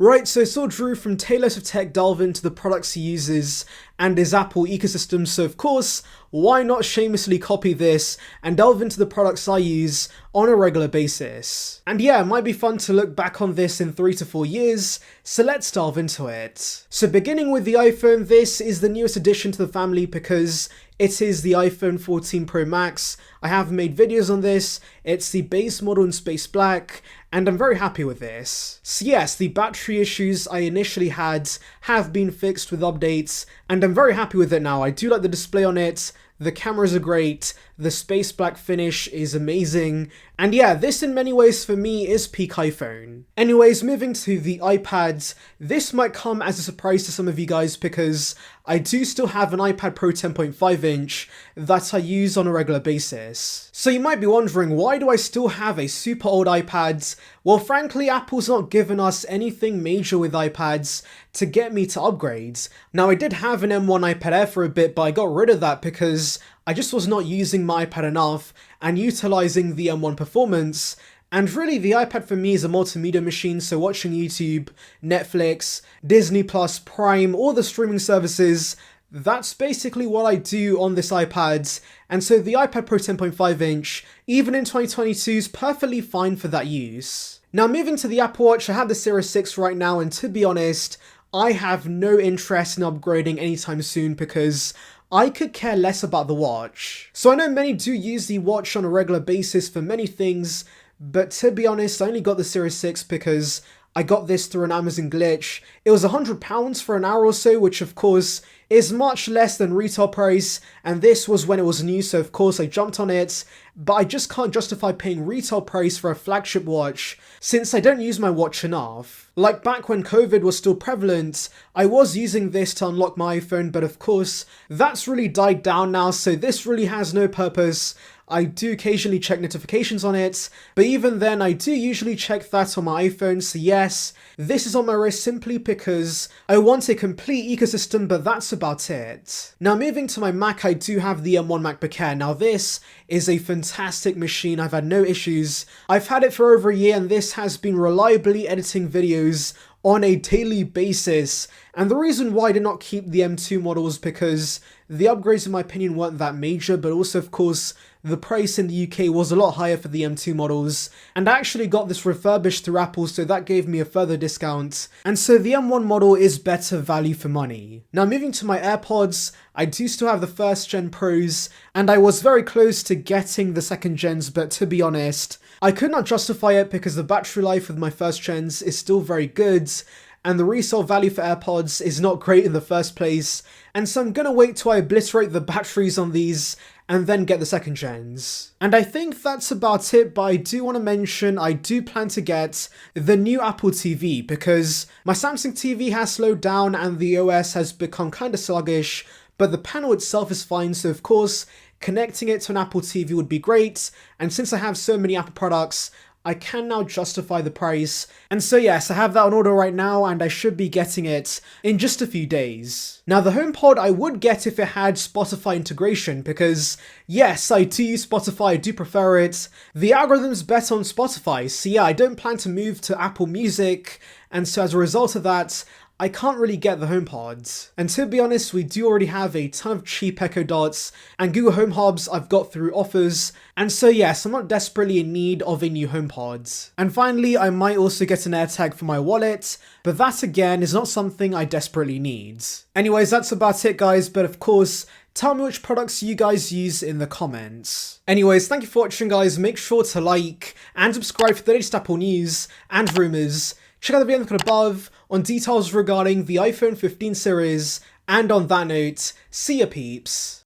Right, so I saw Drew from Taylors of Tech delve into the products he uses and his Apple ecosystem, so of course, why not shamelessly copy this and delve into the products I use on a regular basis. And yeah, it might be fun to look back on this in 3 to 4 years, so let's delve into it. So beginning with the iPhone, this is the newest addition to the family because it is the iPhone 14 Pro Max. I have made videos on this, it's the base model in space black, and I'm very happy with this. So yes, the battery issues I initially had have been fixed with updates, and I'm very happy with it now. I do like the display on it, the cameras are great, the space black finish is amazing, and yeah, this in many ways for me is peak iPhone. Anyways, moving to the iPads, this might come as a surprise to some of you guys because I do still have an iPad Pro 10.5 inch that I use on a regular basis. So you might be wondering, why do I still have a super old iPad? Well, frankly, Apple's not given us anything major with iPads to get me to upgrades. Now, I did have an M1 iPad Air for a bit, but I got rid of that because I just was not using my iPad enough and utilizing the M1 performance. And really, the iPad for me is a multimedia machine, so watching YouTube, Netflix, Disney+, Prime, all the streaming services, that's basically what I do on this iPad. And so the iPad Pro 10.5 inch, even in 2022, is perfectly fine for that use. Now moving to the Apple Watch, I have the Series 6 right now, and to be honest, I have no interest in upgrading anytime soon because I could care less about the watch. So I know many do use the watch on a regular basis for many things, but to be honest, I only got the Series 6 because I got this through an Amazon glitch. It was £100 for an hour or so, which of course is much less than retail price, and this was when it was new, so of course I jumped on it, but I just can't justify paying retail price for a flagship watch since I don't use my watch enough. Like back when COVID was still prevalent, I was using this to unlock my iPhone, but of course that's really died down now, so this really has no purpose. I do occasionally check notifications on it, but even then I do usually check that on my iPhone, so yes, this is on my wrist simply because I want a complete ecosystem, but that's about it. Now moving to my Mac, I do have the M1 MacBook Air. Now this is a fantastic machine, I've had no issues. I've had it for over a year and this has been reliably editing videos on a daily basis, and the reason why I did not keep the M2 model was because the upgrades in my opinion weren't that major, but also of course the price in the UK was a lot higher for the M2 models, and I actually got this refurbished through Apple, so that gave me a further discount, and so the M1 model is better value for money. Now moving to my AirPods, I do still have the first gen Pros, and I was very close to getting the second gens, but to be honest, I could not justify it because the battery life with my first gens is still very good, and the resale value for AirPods is not great in the first place, and so I'm gonna wait till I obliterate the batteries on these and then get the second gens. And I think that's about it, but I do want to mention I do plan to get the new Apple TV because my Samsung TV has slowed down and the OS has become kind of sluggish, but the panel itself is fine, so of course connecting it to an Apple TV would be great, and since I have so many Apple products, I can now justify the price. And so yes, I have that on order right now and I should be getting it in just a few days. Now the HomePod I would get if it had Spotify integration because yes, I do use Spotify, I do prefer it. The algorithm's better on Spotify, so yeah, I don't plan to move to Apple Music, and so as a result of that, I can't really get the HomePod. And to be honest, we do already have a ton of cheap Echo Dots and Google Home Hubs I've got through offers, and so yes, I'm not desperately in need of a new HomePod. And finally, I might also get an AirTag for my wallet, but that again is not something I desperately need. Anyways, that's about it guys, but of course, tell me which products you guys use in the comments. Anyways, thank you for watching guys, make sure to like and subscribe for the latest Apple news and rumours. Check out the video above on details regarding the iPhone 15 series, and on that note, see ya peeps.